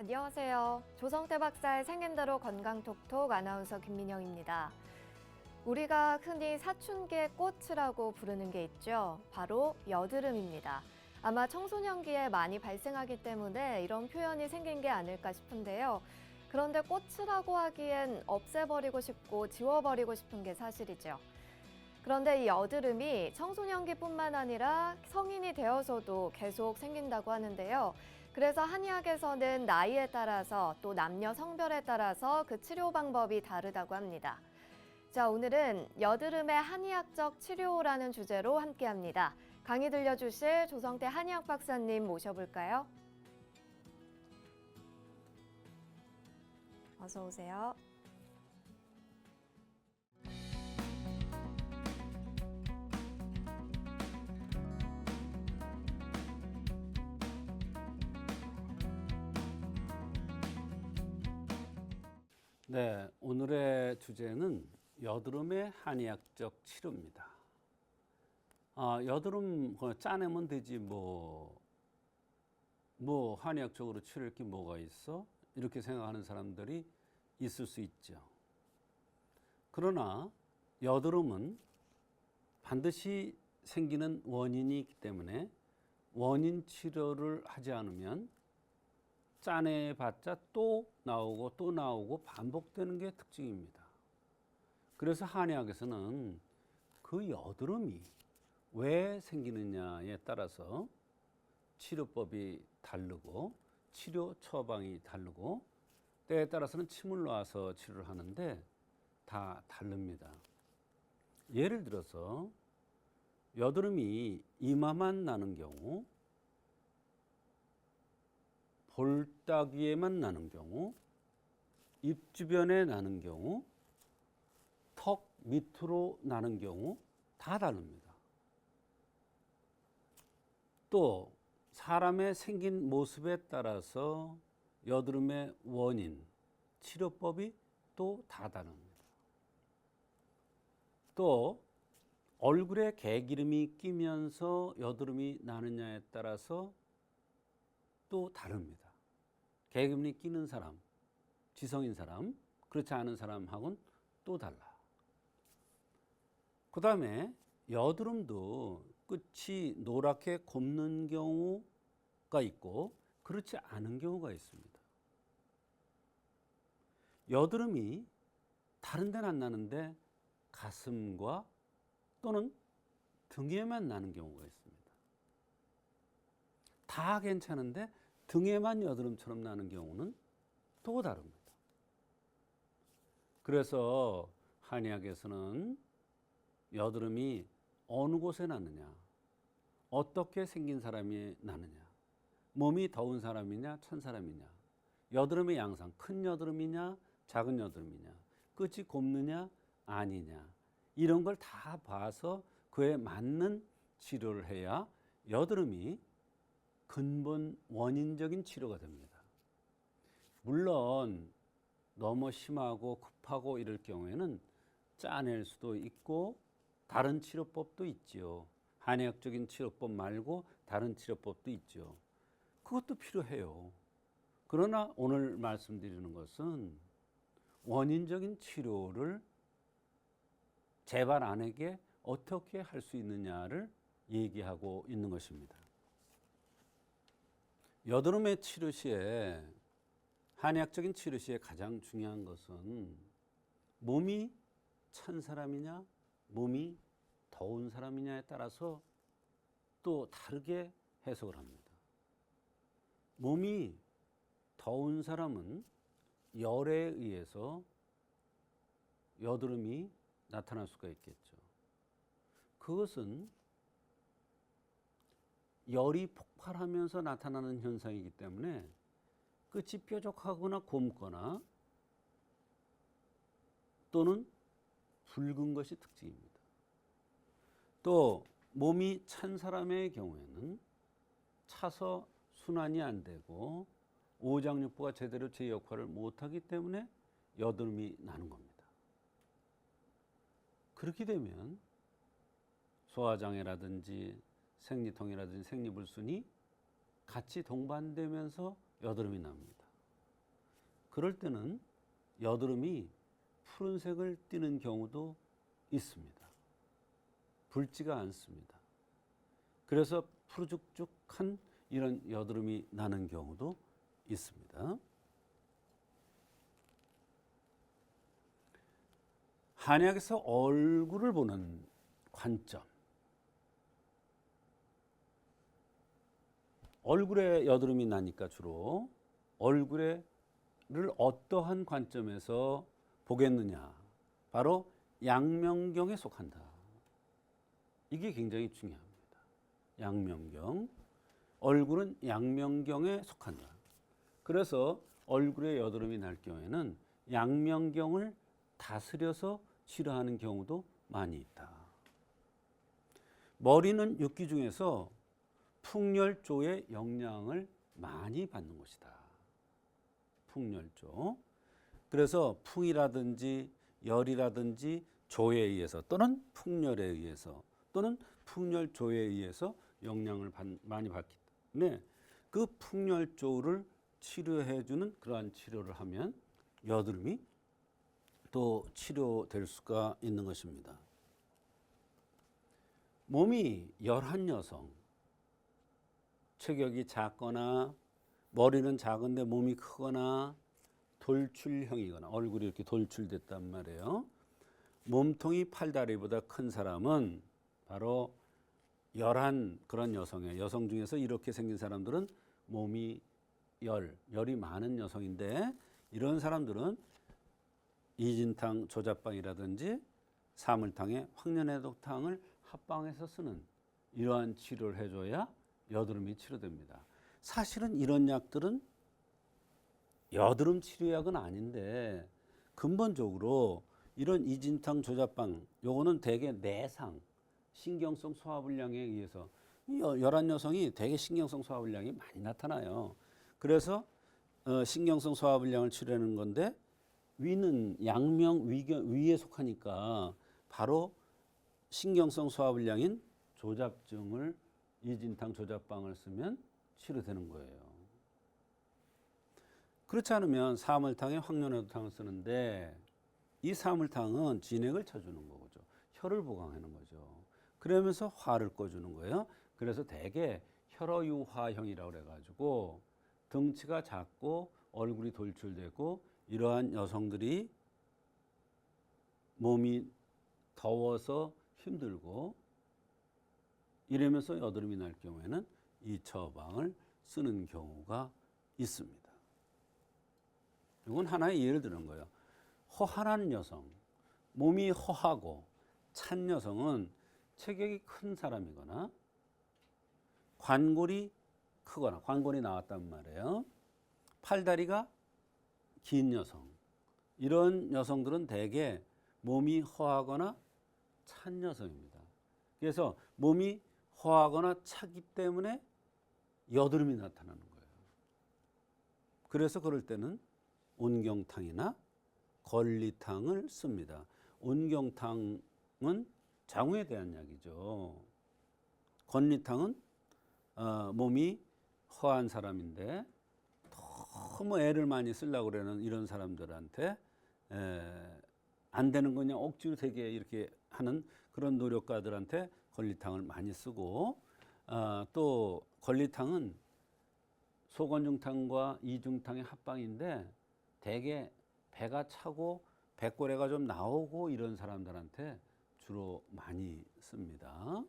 안녕하세요. 조성태 박사의 생긴대로 건강톡톡 아나운서 김민영입니다. 우리가 흔히 사춘기의 꽃이라고 부르는 게 있죠. 바로 여드름입니다. 아마 청소년기에 많이 발생하기 때문에 이런 표현이 생긴 게 아닐까 싶은데요. 그런데 꽃이라고 하기엔 없애버리고 싶고 지워버리고 싶은 게 사실이죠. 그런데 이 여드름이 청소년기뿐만 아니라 성인이 되어서도 계속 생긴다고 하는데요. 그래서 한의학에서는 나이에 따라서 또 남녀 성별에 따라서 그 치료 방법이 다르다고 합니다. 자, 오늘은 여드름의 한의학적 치료라는 주제로 함께합니다. 강의 들려주실 조성태 한의학 박사님 모셔볼까요? 어서 오세요. 네, 오늘의 주제는 여드름의 한의학적 치료입니다. 여드름 짜내면 되지 뭐 한의학적으로 치료할 게 뭐가 있어? 이렇게 생각하는 사람들이 있을 수 있죠. 그러나 여드름은 반드시 생기는 원인이 있기 때문에 원인 치료를 하지 않으면 짜내봤자 또 나오고 또 나오고 반복되는 게 특징입니다. 그래서 한의학에서는 그 여드름이 왜 생기느냐에 따라서 치료법이 다르고 치료 처방이 다르고 때에 따라서는 침을 놔서 치료를 하는데 다 다릅니다. 예를 들어서 여드름이 이마만 나는 경우, 볼따귀에만 나는 경우, 입 주변에 나는 경우, 턱 밑으로 나는 경우 다 다릅니다. 또 사람의 생긴 모습에 따라서 여드름의 원인, 치료법이 또 다 다릅니다. 또 얼굴에 개기름이 끼면서 여드름이 나느냐에 따라서 또 다릅니다. 개기름이 끼는 사람, 지성인 사람, 그렇지 않은 사람하고는 또 달라. 그 다음에 여드름도 끝이 노랗게 곱는 경우가 있고 그렇지 않은 경우가 있습니다. 여드름이 다른 데는 안 나는데 가슴과 또는 등에만 나는 경우가 있습니다. 다 괜찮은데 등에만 여드름처럼 나는 경우는 또 다릅니다. 그래서 한의학에서는 여드름이 어느 곳에 나느냐, 어떻게 생긴 사람이 나느냐, 몸이 더운 사람이냐, 찬 사람이냐, 여드름의 양상, 큰 여드름이냐, 작은 여드름이냐, 끝이 곱느냐, 아니냐, 이런 걸 다 봐서 그에 맞는 치료를 해야 여드름이 근본 원인적인 치료가 됩니다. 물론 너무 심하고 급하고 이럴 경우에는 짜낼 수도 있고 다른 치료법도 있죠. 한의학적인 치료법 말고 다른 치료법도 있죠. 그것도 필요해요. 그러나 오늘 말씀드리는 것은 원인적인 치료를 재발 안에게 어떻게 할 수 있느냐를 얘기하고 있는 것입니다. 여드름의 치료 시에 한의학적인 치료 시에 가장 중요한 것은 몸이 찬 사람이냐 몸이 더운 사람이냐에 따라서 또 다르게 해석을 합니다. 몸이 더운 사람은 열에 의해서 여드름이 나타날 수가 있겠죠. 그것은 열이 폭발하면서 나타나는 현상이기 때문에 끝이 뾰족하거나 곱거나 또는 붉은 것이 특징입니다. 또 몸이 찬 사람의 경우에는 차서 순환이 안 되고 오장육부가 제대로 제 역할을 못하기 때문에 여드름이 나는 겁니다. 그렇게 되면 소화장애라든지 생리통이라든지 생리불순이 같이 동반되면서 여드름이 납니다. 그럴 때는 여드름이 푸른색을 띠는 경우도 있습니다. 붉지가 않습니다. 그래서 푸르죽죽한 이런 여드름이 나는 경우도 있습니다. 한약에서 얼굴을 보는 관점. 얼굴에 여드름이 나니까 주로 얼굴을 어떠한 관점에서 보겠느냐. 바로 양명경에 속한다. 이게 굉장히 중요합니다. 양명경. 얼굴은 양명경에 속한다. 그래서 얼굴에 여드름이 날 경우에는 양명경을 다스려서 치료하는 경우도 많이 있다. 머리는 육기 중에서 풍열조의 영향을 많이 받는 곳이다. 풍열조. 그래서 풍이라든지 열이라든지 조에 의해서 또는 풍열에 의해서 또는 풍열조에 의해서 영향을 많이 받기 때문에 그 풍열조를 치료해주는 그러한 치료를 하면 여드름이 또 치료될 수가 있는 것입니다. 몸이 열한 여성, 체격이 작거나 머리는 작은데 몸이 크거나 돌출형이거나 얼굴이 이렇게 돌출됐단 말이에요. 몸통이 팔다리보다 큰 사람은 바로 열한 그런 여성이에요. 여성 중에서 이렇게 생긴 사람들은 몸이 열이 많은 여성인데 이런 사람들은 이진탕 조잡방이라든지 사물탕에 황련해독탕을 합방해서 쓰는 이러한 치료를 해줘야 여드름이 치료됩니다. 사실은 이런 약들은 여드름 치료약은 아닌데 근본적으로 이런 이진탕 조잡방 요거는 대개 내상 신경성 소화불량에 의해서 열한 여성이 대개 신경성 소화불량이 많이 나타나요. 그래서 신경성 소화불량을 치료하는 건데 위는 양명 위에 속하니까 바로 신경성 소화불량인 조잡증을 이진탕 조잡방을 쓰면 치료되는 거예요. 그렇지 않으면 사물탕에 황련해독탕을 쓰는데 이 사물탕은 진액을 쳐주는 거죠. 혈을 보강하는 거죠. 그러면서 화를 꺼주는 거예요. 그래서 대개 혈어유화형이라고 그래가지고 등치가 작고 얼굴이 돌출되고 이러한 여성들이 몸이 더워서 힘들고 이러면서 여드름이 날 경우에는 이 처방을 쓰는 경우가 있습니다. 이건 하나의 예를 드는 거예요. 허한한 여성, 몸이 허하고 찬 여성은 체격이 큰 사람이거나 관골이 크거나 관골이 나왔단 말이에요. 팔다리가 긴 여성, 이런 여성들은 대개 몸이 허하거나 찬 여성입니다. 그래서 몸이 허하거나 차기 때문에 여드름이 나타나는 거예요. 그래서 그럴 때는 온경탕이나 걸리탕을 씁니다. 온경탕은 장우에 대한 약이죠. 건리탕은 몸이 허한 사람인데 너무 애를 많이 쓰려고 그러는 이런 사람들한테 안 되는 거 그냥 억지로 되게 이렇게 하는 그런 노력가들한테 건리탕을 많이 쓰고 또 건리탕은 소건중탕과 이중탕의 합방인데 대개 배가 차고 배꼬래가 좀 나오고 이런 사람들한테 주로 많이 씁니다.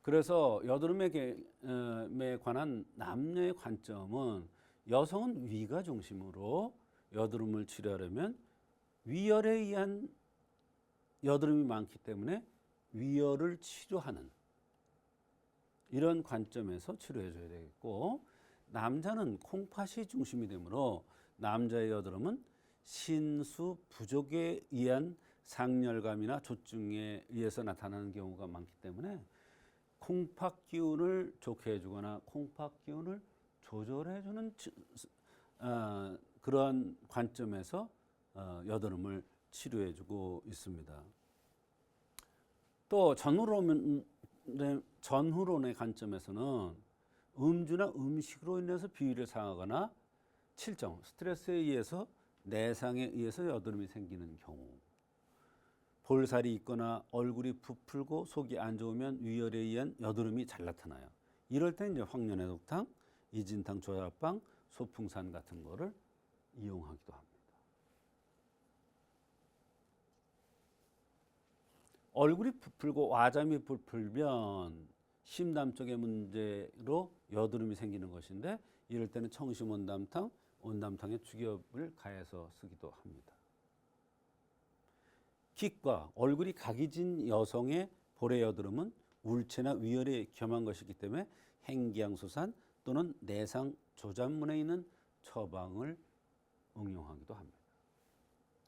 그래서 여드름에 관한 남녀의 관점은 여성은 위가 중심으로 여드름을 치료하려면 위열에 의한 여드름이 많기 때문에 위열을 치료하는 이런 관점에서 치료해 줘야 되겠고 남자는 콩팥이 중심이 되므로 남자의 여드름은 신수 부족에 의한 상열감이나 조증에 의해서 나타나는 경우가 많기 때문에 콩팥 기운을 좋게 해주거나 콩팥 기운을 조절해주는 그러한 관점에서 여드름을 치료해주고 있습니다. 또 전후론의 관점에서는 음주나 음식으로 인해서 비위를 상하거나 7정, 스트레스에 의해서 내상에 의해서 여드름이 생기는 경우, 볼살이 있거나 얼굴이 부풀고 속이 안 좋으면 위열에 의한 여드름이 잘 나타나요. 이럴 때 이제 황련해독탕, 이진탕 조합방, 소풍산 같은 거를 이용하기도 합니다. 얼굴이 부풀고 와잠이 부풀면 심담 쪽의 문제로 여드름이 생기는 것인데 이럴 때는 청심 온담탕, 온담탕에 죽엽을 가해서 쓰기도 합니다. 기과, 얼굴이 각이 진 여성의 볼의 여드름은 울체나 위열에 겸한 것이기 때문에 행기양소산 또는 내상 조잔문에 있는 처방을 응용하기도 합니다.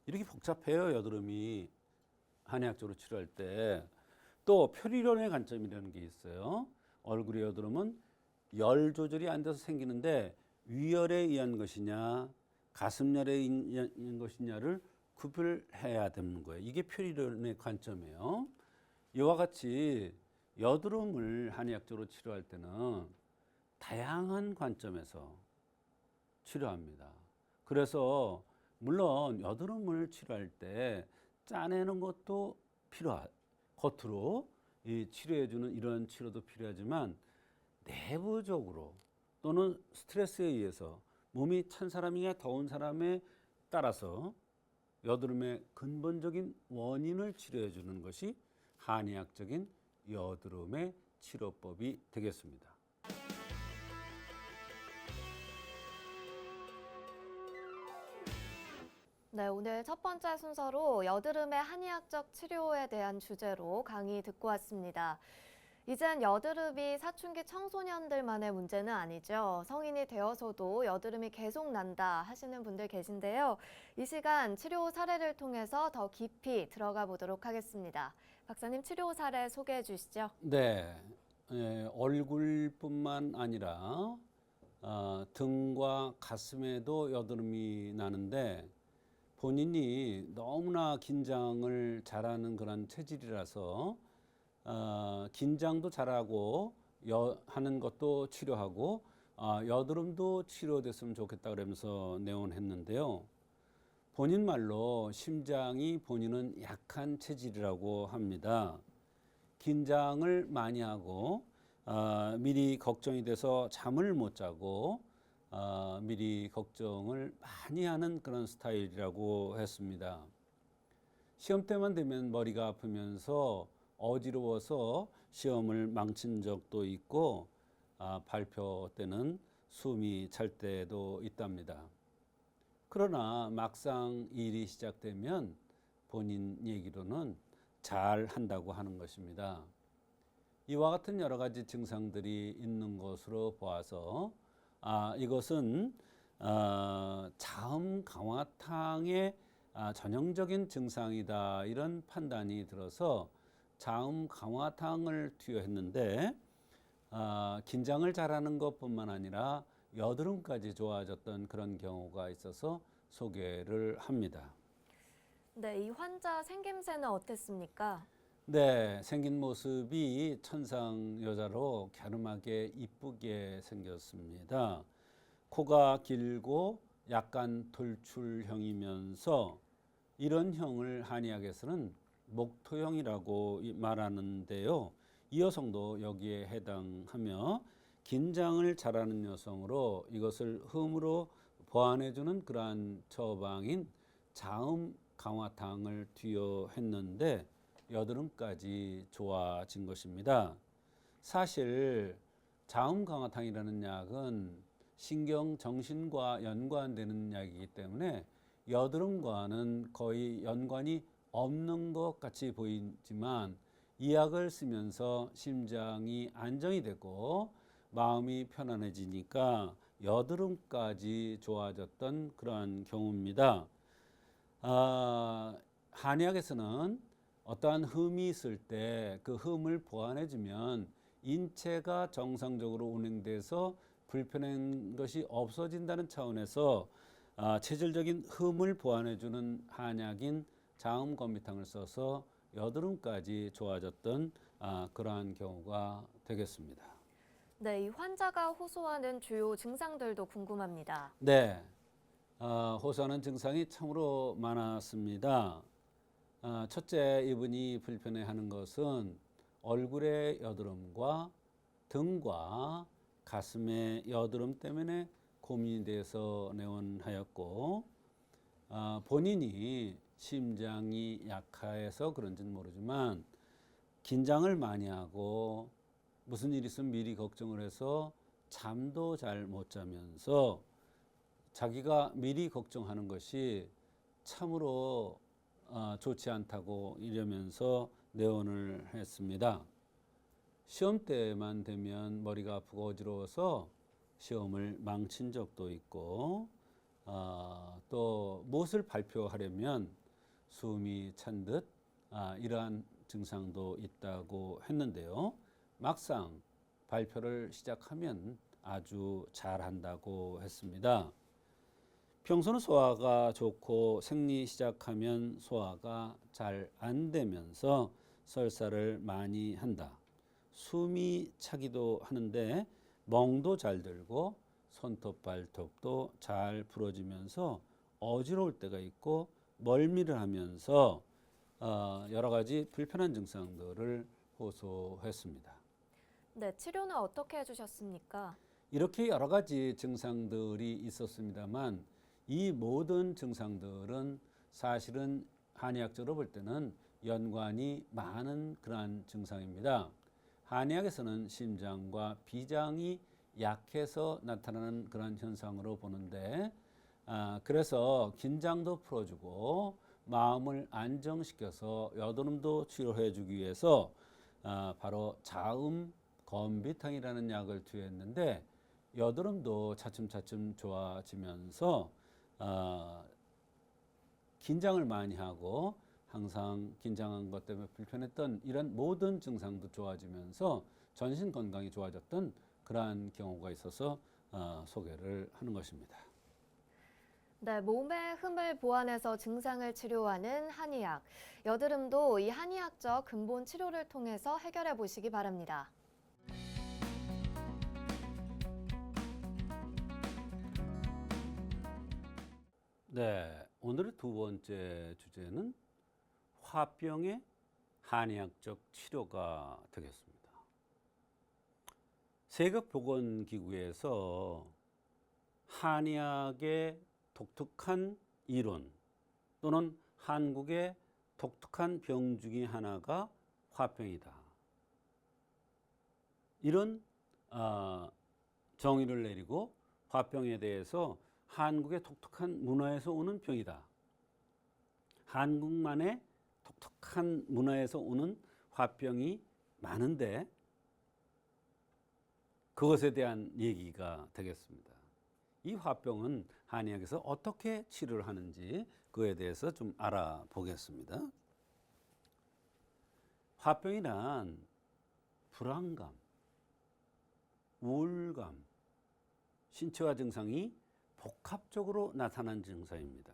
이렇게 복잡해요, 여드름이. 한의학적으로 치료할 때. 또 표리론의 관점이라는 게 있어요. 얼굴의 여드름은 열 조절이 안 돼서 생기는데 위열에 의한 것이냐 가슴열에 의한 것이냐를 구별해야 되는 거예요. 이게 표리론의 관점이에요. 이와 같이 여드름을 한의학적으로 치료할 때는 다양한 관점에서 치료합니다. 그래서 물론 여드름을 치료할 때 짜내는 것도 겉으로 치료해주는 이런 치료도 필요하지만 내부적으로 또는 스트레스에 의해서 몸이 찬 사람이냐 더운 사람에 따라서 여드름의 근본적인 원인을 치료해주는 것이 한의학적인 여드름의 치료법이 되겠습니다. 네, 오늘 첫 번째 순서로 여드름의 한의학적 치료에 대한 주제로 강의 듣고 왔습니다. 이젠 여드름이 사춘기 청소년들만의 문제는 아니죠. 성인이 되어서도 여드름이 계속 난다 하시는 분들 계신데요. 이 시간 치료 사례를 통해서 더 깊이 들어가 보도록 하겠습니다. 박사님, 치료 사례 소개해 주시죠. 네, 얼굴뿐만 아니라 등과 가슴에도 여드름이 나는데 본인이 너무나 긴장을 잘하는 그런 체질이라서 긴장도 잘하고 하는 것도 치료하고 여드름도 치료됐으면 좋겠다 그러면서 내원했는데요. 본인 말로 심장이 본인은 약한 체질이라고 합니다. 긴장을 많이 하고 미리 걱정이 돼서 잠을 못 자고 미리 걱정을 많이 하는 그런 스타일이라고 했습니다. 시험 때만 되면 머리가 아프면서 어지러워서 시험을 망친 적도 있고 발표 때는 숨이 찰 때도 있답니다. 그러나 막상 일이 시작되면 본인 얘기로는 잘 한다고 하는 것입니다. 이와 같은 여러 가지 증상들이 있는 것으로 보아서 이것은 자음 강화탕의 전형적인 증상이다 이런 판단이 들어서 자음 강화탕을 투여했는데 긴장을 잘하는 것뿐만 아니라 여드름까지 좋아졌던 그런 경우가 있어서 소개를 합니다. 네, 이 환자 생김새는 어땠습니까? 네, 생긴 모습이 천상 여자로 갸름하게 이쁘게 생겼습니다. 코가 길고 약간 돌출형이면서 이런 형을 한의학에서는 목토형이라고 말하는데요. 이 여성도 여기에 해당하며 긴장을 잘하는 여성으로 이것을 흠으로 보완해주는 그러한 처방인 자음 강화탕을 투여했는데 여드름까지 좋아진 것입니다. 사실 자음 강화탕이라는 약은 신경 정신과 연관되는 약이기 때문에 여드름과는 거의 연관이 없는 것 같이 보이지만 이 약을 쓰면서 심장이 안정이 되고 마음이 편안해지니까 여드름까지 좋아졌던 그러한 경우입니다. 한의학에서는 어떠한 흠이 있을 때 그 흠을 보완해주면 인체가 정상적으로 운행돼서 불편한 것이 없어진다는 차원에서 체질적인 흠을 보완해주는 한약인 자음건비탕을 써서 여드름까지 좋아졌던 그러한 경우가 되겠습니다. 네, 이 환자가 호소하는 주요 증상들도 궁금합니다. 네, 호소하는 증상이 참으로 많았습니다. 첫째, 이분이 불편해하는 것은 얼굴의 여드름과 등과 가슴의 여드름 때문에 고민이 돼서 내원하였고, 본인이 심장이 약해서 그런지는 모르지만 긴장을 많이 하고 무슨 일 있으면 미리 걱정을 해서 잠도 잘 못 자면서 자기가 미리 걱정하는 것이 참으로 좋지 않다고 이러면서 내원을 했습니다. 시험 때만 되면 머리가 아프고 어지러워서 시험을 망친 적도 있고, 또 무엇을 발표하려면 숨이 찬 듯 이러한 증상도 있다고 했는데요. 막상 발표를 시작하면 아주 잘한다고 했습니다. 평소는 소화가 좋고 생리 시작하면 소화가 잘 안 되면서 설사를 많이 한다. 숨이 차기도 하는데 멍도 잘 들고 손톱 발톱도 잘 부러지면서 어지러울 때가 있고 멀미를 하면서 여러 가지 불편한 증상들을 호소했습니다. 네, 치료는 어떻게 해주셨습니까? 이렇게 여러 가지 증상들이 있었습니다만 이 모든 증상들은 사실은 한의학적으로 볼 때는 연관이 많은 그러한 증상입니다. 한의학에서는 심장과 비장이 약해서 나타나는 그런 현상으로 보는데, 그래서 긴장도 풀어주고 마음을 안정시켜서 여드름도 치료해주기 위해서 바로 자음 건비탕이라는 약을 투여했는데 여드름도 차츰차츰 좋아지면서 긴장을 많이 하고 항상 긴장한 것 때문에 불편했던 이런 모든 증상도 좋아지면서 전신 건강이 좋아졌던 그러한 경우가 있어서 소개를 하는 것입니다. 네, 몸의 흠을 보완해서 증상을 치료하는 한의학. 여드름도 이 한의학적 근본 치료를 통해서 해결해 보시기 바랍니다. 네, 오늘의 두 번째 주제는 화병의 한의학적 치료가 되겠습니다. 세계보건기구에서 한의학의 독특한 이론 또는 한국의 독특한 병 중에 하나가 화병이다. 이런 정의를 내리고 화병에 대해서 한국의 독특한 문화에서 오는 병이다. 한국만의 독특한 문화에서 오는 화병이 많은데 그것에 대한 얘기가 되겠습니다. 이 화병은 한의학에서 어떻게 치료를 하는지 그에 대해서 좀 알아보겠습니다. 화병이란 불안감, 우울감, 신체화 증상이 복합적으로 나타난 증상입니다.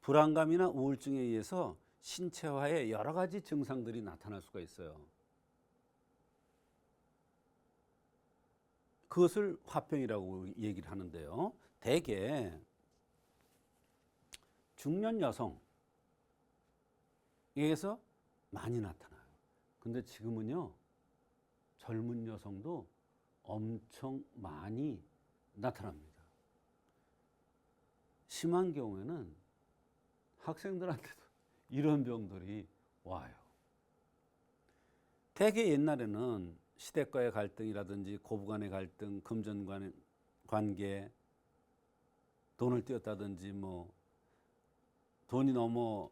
불안감이나 우울증에 의해서 신체화에 여러 가지 증상들이 나타날 수가 있어요. 그것을 화병이라고 얘기를 하는데요. 대개 중년 여성에게서 많이 나타나요. 근데 지금은요, 젊은 여성도 엄청 많이 나타납니다. 심한 경우에는 학생들한테도 이런 병들이 와요. 대개 옛날에는 시댁과의 갈등이라든지 고부간의 갈등, 금전 간의 관계, 돈을 띄었다든지 뭐 돈이 너무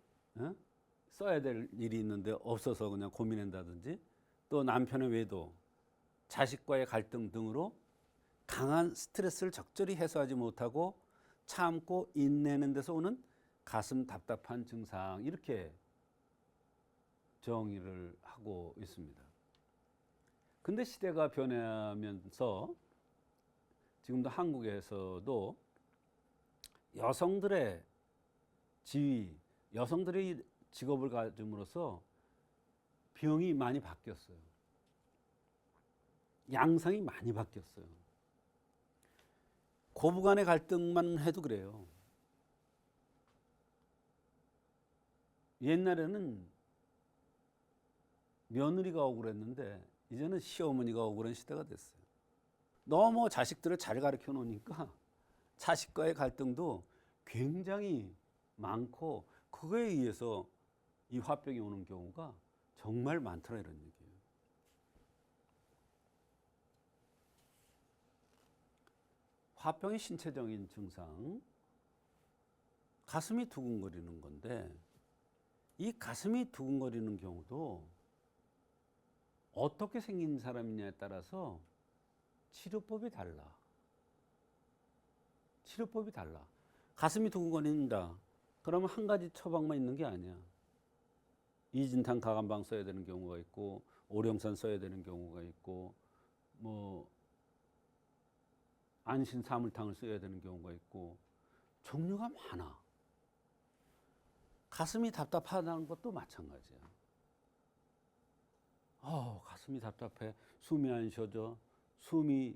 써야 될 일이 있는데 없어서 그냥 고민한다든지 또 남편의 외도, 자식과의 갈등 등으로 강한 스트레스를 적절히 해소하지 못하고 참고 인내는 데서 오는 가슴 답답한 증상, 이렇게 정의를 하고 있습니다. 근데 시대가 변하면서 지금도 한국에서도 여성들의 지위, 여성들의 직업을 가짐으로써 병이 많이 바뀌었어요. 양상이 많이 바뀌었어요. 고부간의 갈등만 해도 그래요. 옛날에는 며느리가 억울했는데 이제는 시어머니가 억울한 시대가 됐어요. 너무 자식들을 잘 가르쳐 놓으니까 자식과의 갈등도 굉장히 많고 그거에 의해서 이 화병이 오는 경우가 정말 많더라 이런 얘기예요. 화병의 신체적인 증상, 가슴이 두근거리는 건데 이 가슴이 두근거리는 경우도 어떻게 생긴 사람이냐에 따라서 치료법이 달라. 치료법이 달라. 가슴이 두근거린다. 그러면 한 가지 처방만 있는 게 아니야. 이진탕 가감방 써야 되는 경우가 있고 오령산 써야 되는 경우가 있고 뭐 안신 사물탕을 써야 되는 경우가 있고 종류가 많아. 가슴이 답답하다는 것도 마찬가지야. 가슴이 답답해. 숨이 안 쉬어져. 숨이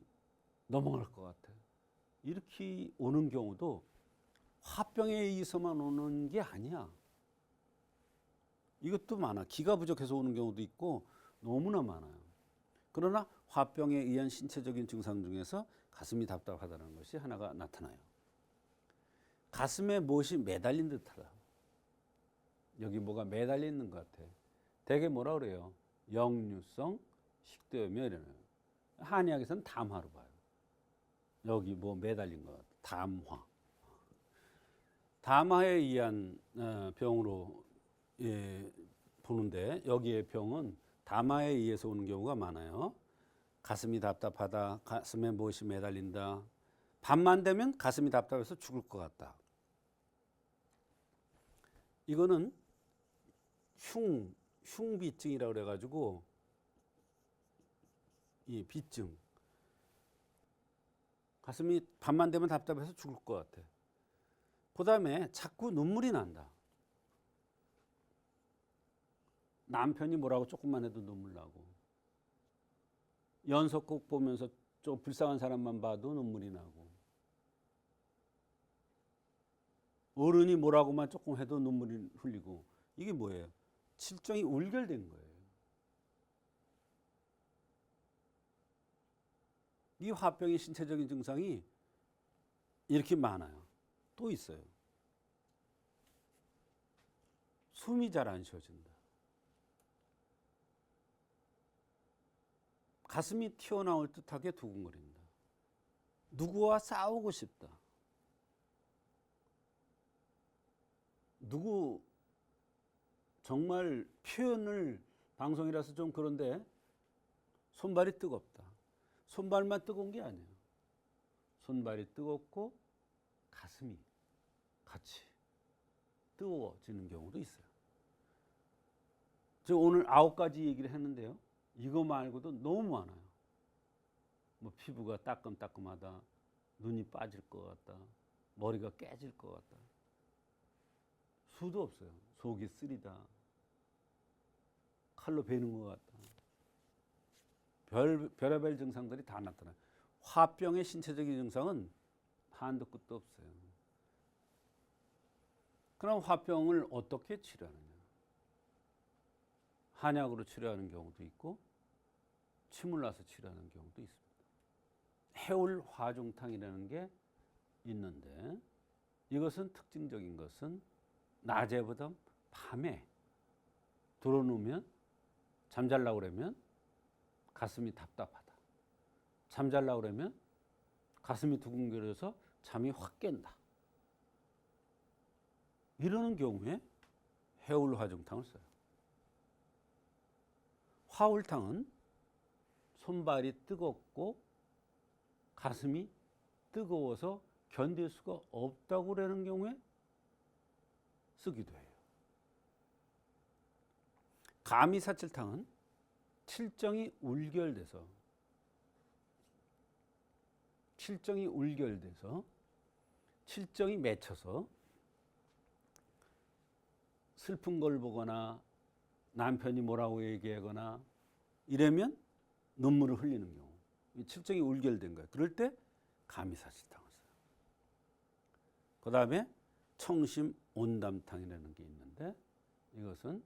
넘어갈 것 같아. 이렇게 오는 경우도 화병에 의해서만 오는 게 아니야. 이것도 많아. 기가 부족해서 오는 경우도 있고 너무나 많아요. 그러나 화병에 의한 신체적인 증상 중에서 가슴이 답답하다는 것이 하나가 나타나요. 가슴에 무엇이 매달린 듯하다. 여기 뭐가 매달려 있는 것 같아. 대개 뭐라 그래요? 역류성 식도염이야 이러네요. 한의학에서는 담화로 봐요. 여기 뭐 매달린 것 같아. 담화. 담화에 의한 병으로 보는데 여기에 병은 담화에 의해서 오는 경우가 많아요. 가슴이 답답하다. 가슴에 무엇이 매달린다. 밤만 되면 가슴이 답답해서 죽을 것 같다. 이거는 흉비증이라고 그래가지고 이 비증. 가슴이 밤만 되면 답답해서 죽을 것 같아. 그 다음에 자꾸 눈물이 난다. 남편이 뭐라고 조금만 해도 눈물 나고 연속곡 보면서 좀 불쌍한 사람만 봐도 눈물이 나고 어른이 뭐라고만 조금 해도 눈물이 흘리고 이게 뭐예요? 칠정이 울결된 거예요. 이 화병의 신체적인 증상이 이렇게 많아요. 또 있어요. 숨이 잘 안 쉬어진다. 가슴이 튀어나올 듯하게 두근거린다. 누구와 싸우고 싶다. 누구 정말 표현을 방송이라서 좀 그런데 손발이 뜨겁다. 손발만 뜨거운 게 아니에요. 손발이 뜨겁고 가슴이 같이 뜨거워지는 경우도 있어요. 저 오늘 9가지 얘기를 했는데요. 이거 말고도 너무 많아요. 뭐 피부가 따끔따끔하다. 눈이 빠질 것 같다. 머리가 깨질 것 같다. 수도 없어요. 속이 쓰리다. 칼로 베는 것 같다. 별의별 증상들이 다 나타나요. 화병의 신체적인 증상은 한도 끝도 없어요. 그럼 화병을 어떻게 치료하느냐? 한약으로 치료하는 경우도 있고 침을 놔서 치료하는 경우도 있습니다. 해울 화중탕이라는 게 있는데 이것은 특징적인 것은 낮에보다 밤에 들어놓으면 잠잘라고 그러면 가슴이 답답하다. 잠잘라고 그러면 가슴이 두근거려서 잠이 확 깬다. 이러는 경우에 해울 화중탕을 써요. 화울탕은 손발이 뜨겁고 가슴이 뜨거워서 견딜 수가 없다고 그러는 경우에 쓰기도 해요. 가미사칠탕은 칠정이 울결돼서 칠정이 맺혀서 슬픈 걸 보거나 남편이 뭐라고 얘기하거나 이러면 눈물을 흘리는 경우. 이 칠정이 울결된 거예요. 그럴 때 감이사실탕을 써요. 그 다음에 청심 온담탕이라는 게 있는데 이것은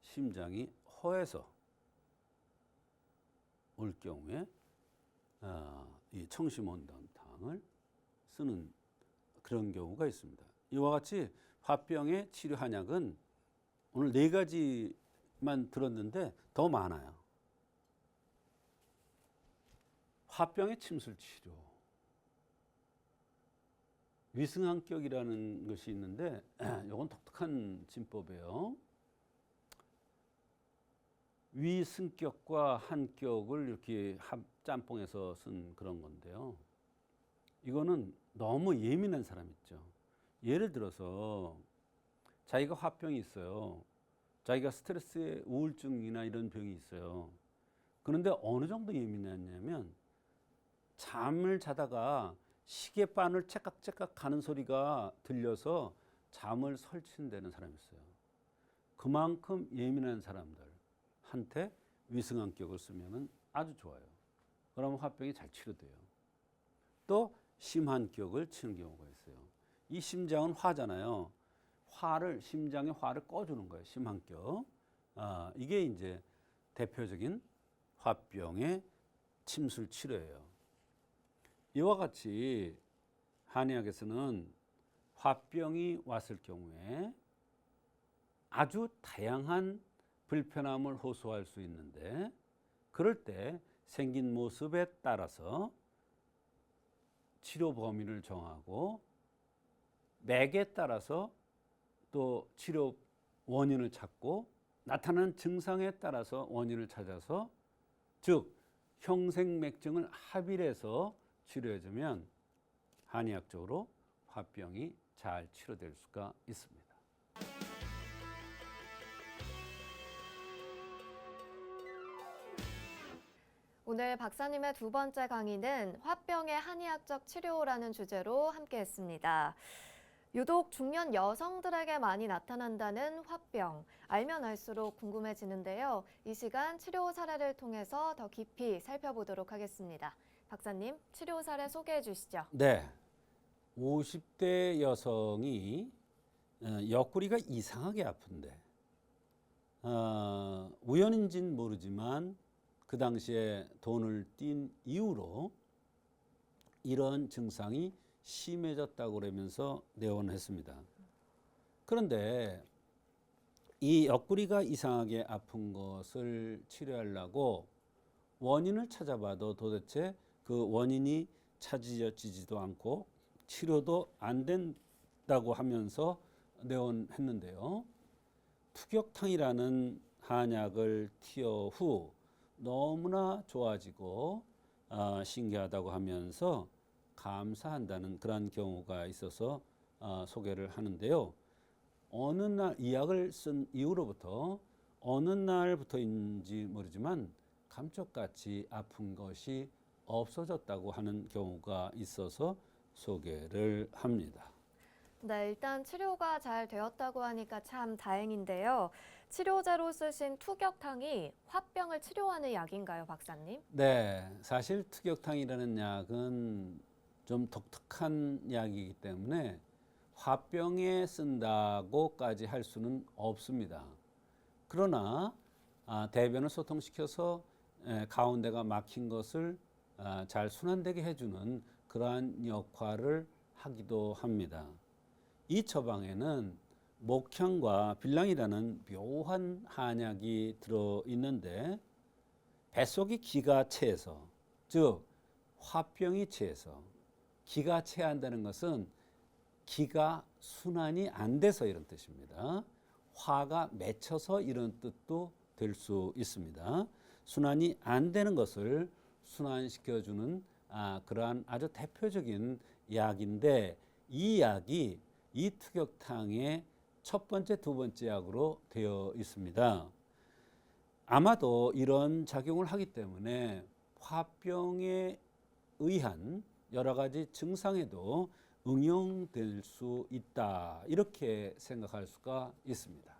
심장이 허해서 올 경우에 이 청심 온담탕을 쓰는 그런 경우가 있습니다. 이와 같이 화병의 치료 한약은 오늘 4가지만 들었는데 더 많아요. 화병의 침술 치료. 위승한격이라는 것이 있는데 이건 독특한 진법이에요. 위승격과 한격을 이렇게 짬뽕해서 쓴 그런 건데요. 이거는 너무 예민한 사람 있죠. 예를 들어서 자기가 화병이 있어요. 자기가 스트레스에 우울증이나 이런 병이 있어요. 그런데 어느 정도 예민하냐면 잠을 자다가 시계바늘 째깍째깍 가는 소리가 들려서 잠을 설친다는 사람이 있어요. 그만큼 예민한 사람들한테 위승한격을 쓰면 아주 좋아요. 그러면 화병이 잘 치료돼요. 또 심한격을 치는 경우가 있어요. 이 심장은 화잖아요. 심장의 화를 꺼주는 거예요. 심한격. 이게 이제 대표적인 화병의 침술 치료예요. 이와 같이 한의학에서는 화병이 왔을 경우에 아주 다양한 불편함을 호소할 수 있는데 그럴 때 생긴 모습에 따라서 치료 범위를 정하고 맥에 따라서 또 치료 원인을 찾고 나타나는 증상에 따라서 원인을 찾아서 즉 형생맥증을 합의해서 치료해주면 한의학적으로 화병이 잘 치료될 수가 있습니다. 오늘 박사님의 2번째 강의는 화병의 한의학적 치료라는 주제로 함께했습니다. 유독 중년 여성들에게 많이 나타난다는 화병, 알면 알수록 궁금해지는데요. 이 시간 치료 사례를 통해서 더 깊이 살펴보도록 하겠습니다. 박사님, 치료 사례 소개해 주시죠. 네, 50대 여성이 옆구리가 이상하게 아픈데 우연인지는 모르지만 그 당시에 돈을 띈 이후로 이런 증상이 심해졌다고 그러면서 내원했습니다. 그런데 이 옆구리가 이상하게 아픈 것을 치료하려고 원인을 찾아봐도 도대체 그 원인이 찾아지지도 않고 치료도 안 된다고 하면서 내원했는데요. 투격탕이라는 한약을 투여 후 너무나 좋아지고 신기하다고 하면서 감사한다는 그런 경우가 있어서 소개를 하는데요. 어느 날 이 약을 쓴 이후로부터 어느 날부터인지 모르지만 감쪽같이 아픈 것이 없어졌다고 하는 경우가 있어서 소개를 합니다. 네, 일단 치료가 잘 되었다고 하니까 참 다행인데요. 치료제로 쓰신 투격탕이 화병을 치료하는 약인가요, 박사님? 네, 사실 투격탕이라는 약은 좀 독특한 약이기 때문에 화병에 쓴다고까지 할 수는 없습니다. 그러나 대변을 소통시켜서 가운데가 막힌 것을 잘 순환되게 해주는 그러한 역할을 하기도 합니다. 이 처방에는 목향과 빌랑이라는 묘한 한약이 들어있는데 뱃속이 기가 차서 즉 화병이 차서 기가 차한다는 것은 기가 순환이 안 돼서 이런 뜻입니다. 화가 맺혀서 이런 뜻도 될 수 있습니다. 순환이 안 되는 것을 순환시켜주는 그러한 아주 대표적인 약인데 이 약이 이 투격탕의 첫 번째, 두 번째 약으로 되어 있습니다. 아마도 이런 작용을 하기 때문에 화병에 의한 여러 가지 증상에도 응용될 수 있다 이렇게 생각할 수가 있습니다.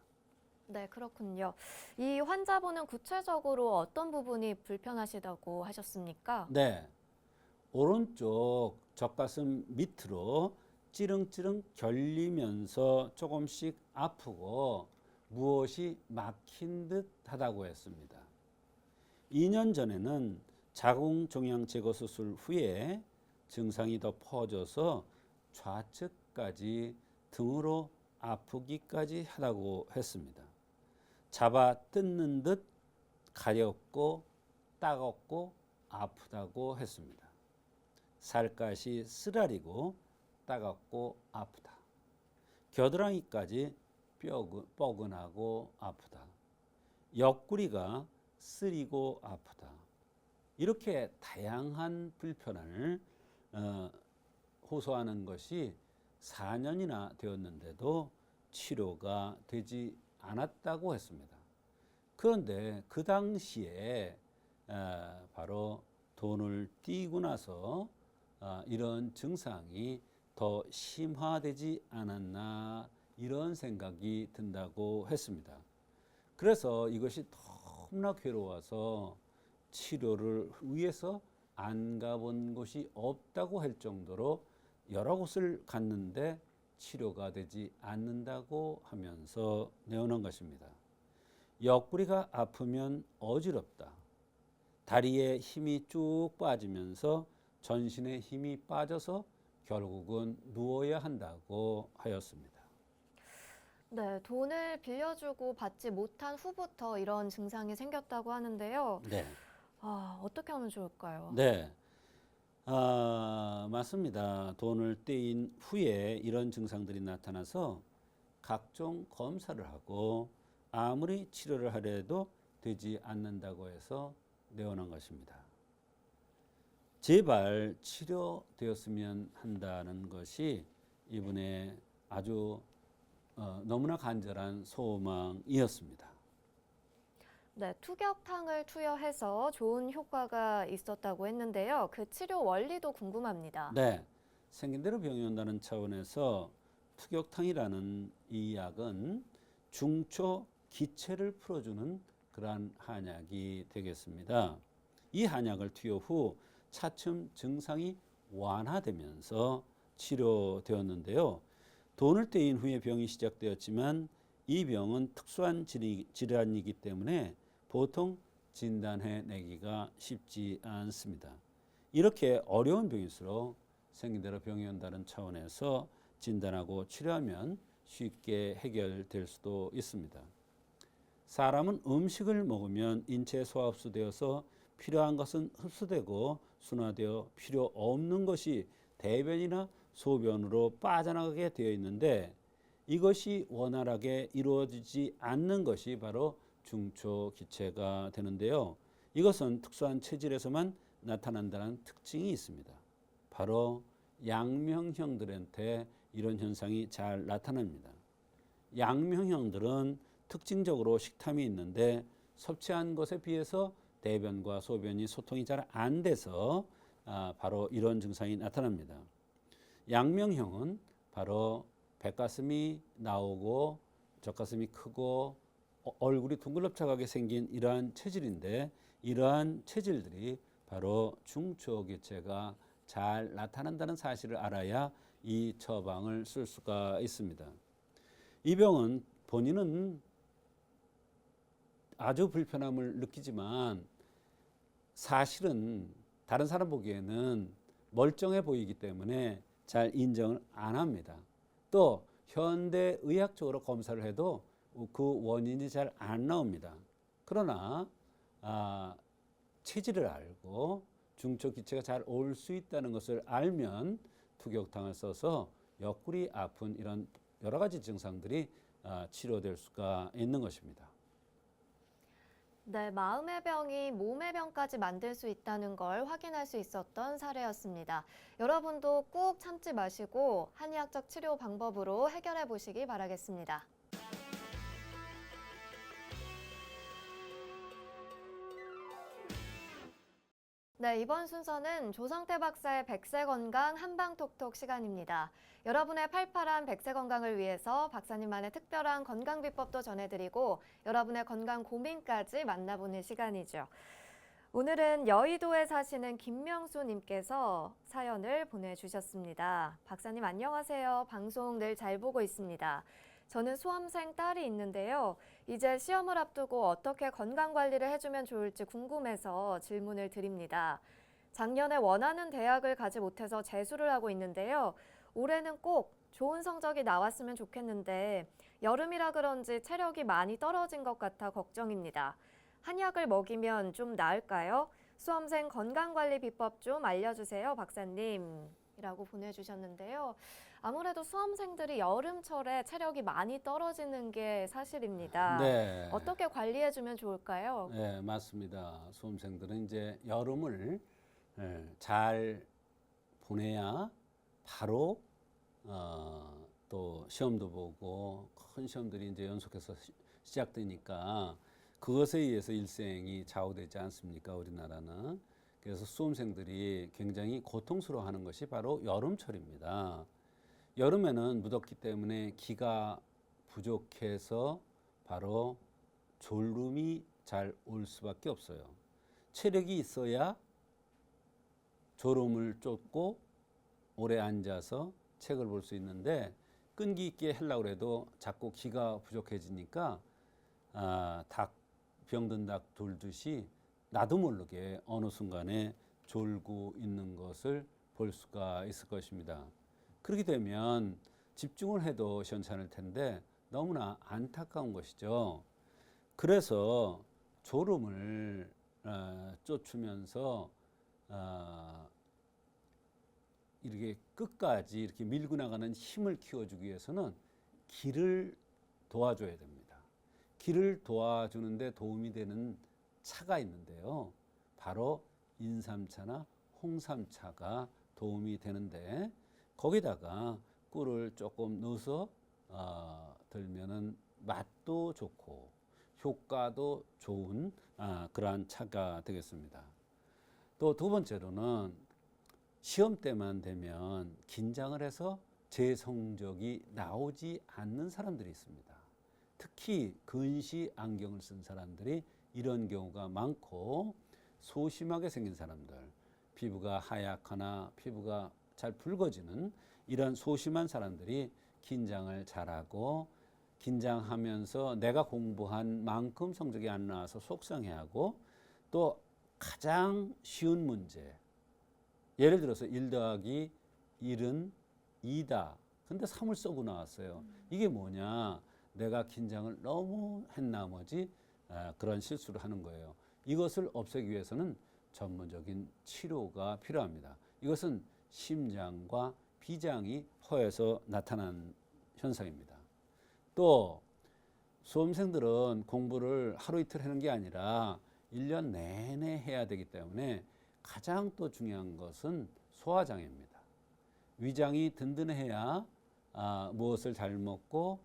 네, 그렇군요. 이 환자분은 구체적으로 어떤 부분이 불편하시다고 하셨습니까? 네, 오른쪽 젖가슴 밑으로 찌릉찌릉 결리면서 조금씩 아프고 무엇이 막힌 듯 하다고 했습니다. 2년 전에는 자궁종양 제거 수술 후에 증상이 더 퍼져서 좌측까지 등으로 아프기까지 하다고 했습니다. 잡아 뜯는 듯 가렵고 따갑고 아프다고 했습니다. 살갗이 쓰라리고 따갑고 아프다. 겨드랑이까지 뻐근하고 아프다. 옆구리가 쓰리고 아프다. 이렇게 다양한 불편을 호소하는 것이 4년이나 되었는데도 치료가 되지 않았다고 했습니다. 그런데 그 당시에 바로 돈을 띄고 나서 이런 증상이 더 심화되지 않았나 이런 생각이 든다고 했습니다. 그래서 이것이 너무나 괴로워서 치료를 위해서 안 가본 곳이 없다고 할 정도로 여러 곳을 갔는데 치료가 되지 않는다고 하면서 내어놓은 것입니다. 옆구리가 아프면 어지럽다. 다리에 힘이 쭉 빠지면서 전신에 힘이 빠져서 결국은 누워야 한다고 하였습니다. 네, 돈을 빌려주고 받지 못한 후부터 이런 증상이 생겼다고 하는데요. 네. 어떻게 하면 좋을까요? 네. 맞습니다. 돈을 떼인 후에 이런 증상들이 나타나서 각종 검사를 하고 아무리 치료를 하려 해도 되지 않는다고 해서 내어놓은 것입니다. 제발 치료되었으면 한다는 것이 이분의 아주 너무나 간절한 소망이었습니다. 네, 투격탕을 투여해서 좋은 효과가 있었다고 했는데요. 그 치료 원리도 궁금합니다. 네, 생긴 대로 병이 온다는 차원에서 투격탕이라는 이 약은 중초 기체를 풀어주는 그러한 한약이 되겠습니다. 이 한약을 투여 후 차츰 증상이 완화되면서 치료되었는데요. 돈을 떼인 후에 병이 시작되었지만 이 병은 특수한 질환이기 때문에 보통 진단해내기가 쉽지 않습니다. 이렇게 어려운 병일수록 생긴 대로 병이 온다는 차원에서 진단하고 치료하면 쉽게 해결될 수도 있습니다. 사람은 음식을 먹으면 인체에 소화흡수되어서 필요한 것은 흡수되고 순화되어 필요 없는 것이 대변이나 소변으로 빠져나가게 되어 있는데 이것이 원활하게 이루어지지 않는 것이 바로 중초기체가 되는데요. 이것은 특수한 체질에서만 나타난다는 특징이 있습니다. 바로 양명형들한테 이런 현상이 잘 나타납니다. 양명형들은 특징적으로 식탐이 있는데 섭취한 것에 비해서 대변과 소변이 소통이 잘 안 돼서 바로 이런 증상이 나타납니다. 양명형은 바로 백가슴이 나오고 젖가슴이 크고 얼굴이 둥글럽차게 생긴 이러한 체질인데 이러한 체질들이 바로 중초기체가 잘 나타난다는 사실을 알아야 이 처방을 쓸 수가 있습니다. 이 병은 본인은 아주 불편함을 느끼지만 사실은 다른 사람 보기에는 멀쩡해 보이기 때문에 잘 인정을 안 합니다. 또 현대의학적으로 검사를 해도 그 원인이 잘 안 나옵니다. 그러나 체질을 알고 중초기체가 잘 올 수 있다는 것을 알면 투격탕을 써서 옆구리 아픈 이런 여러 가지 증상들이 치료될 수가 있는 것입니다. 네, 마음의 병이 몸의 병까지 만들 수 있다는 걸 확인할 수 있었던 사례였습니다. 여러분도 꾹 참지 마시고 한의학적 치료 방법으로 해결해 보시기 바라겠습니다. 네, 이번 순서는 조성태 박사의 백세 건강 한방톡톡 시간입니다. 여러분의 팔팔한 백세 건강을 위해서 박사님만의 특별한 건강 비법도 전해드리고 여러분의 건강 고민까지 만나보는 시간이죠. 오늘은 여의도에 사시는 김명수 님께서 사연을 보내주셨습니다. 박사님 안녕하세요. 방송 늘 잘 보고 있습니다. 저는 수험생 딸이 있는데요. 이제 시험을 앞두고 어떻게 건강관리를 해주면 좋을지 궁금해서 질문을 드립니다. 작년에 원하는 대학을 가지 못해서 재수를 하고 있는데요. 올해는 꼭 좋은 성적이 나왔으면 좋겠는데 여름이라 그런지 체력이 많이 떨어진 것 같아 걱정입니다. 한약을 먹이면 좀 나을까요? 수험생 건강관리 비법 좀 알려주세요, 박사님. 이라고 보내주셨는데요. 아무래도 수험생들이 여름철에 체력이 많이 떨어지는 게 사실입니다. 네. 어떻게 관리해주면 좋을까요? 네, 맞습니다. 수험생들은 이제 여름을 잘 보내야 바로 또 시험도 보고 큰 시험들이 이제 연속해서 시작되니까 그것에 의해서 일생이 좌우되지 않습니까? 우리나라는. 그래서 수험생들이 굉장히 고통스러워하는 것이 바로 여름철입니다. 여름에는 무덥기 때문에 기가 부족해서 바로 졸음이 잘 올 수밖에 없어요. 체력이 있어야 졸음을 쫓고 오래 앉아서 책을 볼 수 있는데 끈기 있게 하려고 해도 자꾸 기가 부족해지니까 닭 병든 닭 돌듯이 나도 모르게 어느 순간에 졸고 있는 것을 볼 수가 있을 것입니다. 그렇게 되면 집중을 해도 시원찮을 텐데 너무나 안타까운 것이죠. 그래서 졸음을 쫓으면서 이렇게 끝까지 이렇게 밀고 나가는 힘을 키워주기 위해서는 기를 도와줘야 됩니다. 기를 도와주는데 도움이 되는 차가 있는데요. 바로 인삼차나 홍삼차가 도움이 되는데 거기다가 꿀을 조금 넣어서 들면은 맛도 좋고 효과도 좋은 그러한 차가 되겠습니다. 또 두 번째로는 시험 때만 되면 긴장을 해서 제 성적이 나오지 않는 사람들이 있습니다. 특히 근시 안경을 쓴 사람들이 이런 경우가 많고 소심하게 생긴 사람들, 피부가 하얗거나 피부가 잘 붉어지는 이런 소심한 사람들이 긴장을 잘하고 긴장하면서 내가 공부한 만큼 성적이 안 나와서 속상해하고 또 가장 쉬운 문제, 예를 들어서 1 더하기 1은 2다. 근데 3을 써고 나왔어요. 이게 뭐냐? 내가 긴장을 너무 한 나머지 그런 실수를 하는 거예요. 이것을 없애기 위해서는 전문적인 치료가 필요합니다. 이것은 심장과 비장이 허해서 나타난 현상입니다. 또 수험생들은 공부를 하루 이틀 하는 게 아니라 1년 내내 해야 되기 때문에 가장 또 중요한 것은 소화장애입니다. 위장이 든든해야 무엇을 잘 먹고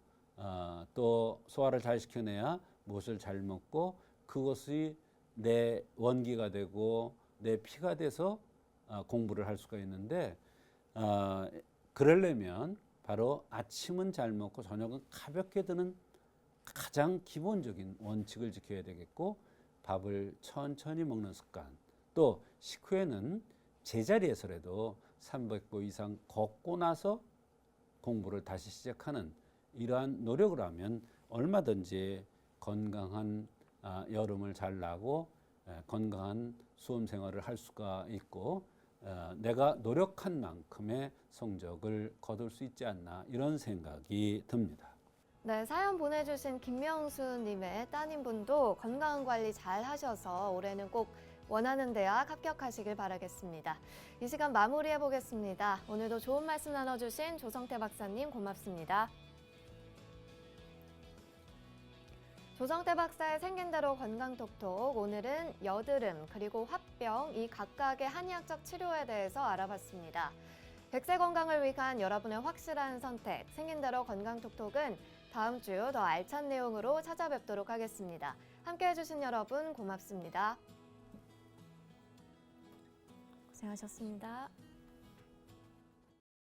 또 소화를 잘 시켜내야 무엇을 잘 먹고 그것이 내 원기가 되고 내 피가 돼서 공부를 할 수가 있는데 그러려면 바로 아침은 잘 먹고 저녁은 가볍게 드는 가장 기본적인 원칙을 지켜야 되겠고 밥을 천천히 먹는 습관 또 식후에는 제자리에서라도 300보 이상 걷고 나서 공부를 다시 시작하는 이러한 노력을 하면 얼마든지 건강한 여름을 잘 나고 건강한 수험 생활을 할 수가 있고 내가 노력한 만큼의 성적을 거둘 수 있지 않나 이런 생각이 듭니다. 네, 사연 보내주신 김명수님의 따님분도 건강관리 잘 하셔서 올해는 꼭 원하는 대학 합격하시길 바라겠습니다. 이 시간 마무리해 보겠습니다. 오늘도 좋은 말씀 나눠주신 조성태 박사님 고맙습니다. 조성태 박사의 생긴 대로 건강톡톡, 오늘은 여드름 그리고 화병 이 각각의 한의학적 치료에 대해서 알아봤습니다. 백세 건강을 위한 여러분의 확실한 선택, 생긴 대로 건강톡톡은 다음 주 더 알찬 내용으로 찾아뵙도록 하겠습니다. 함께해 주신 여러분 고맙습니다. 고생하셨습니다.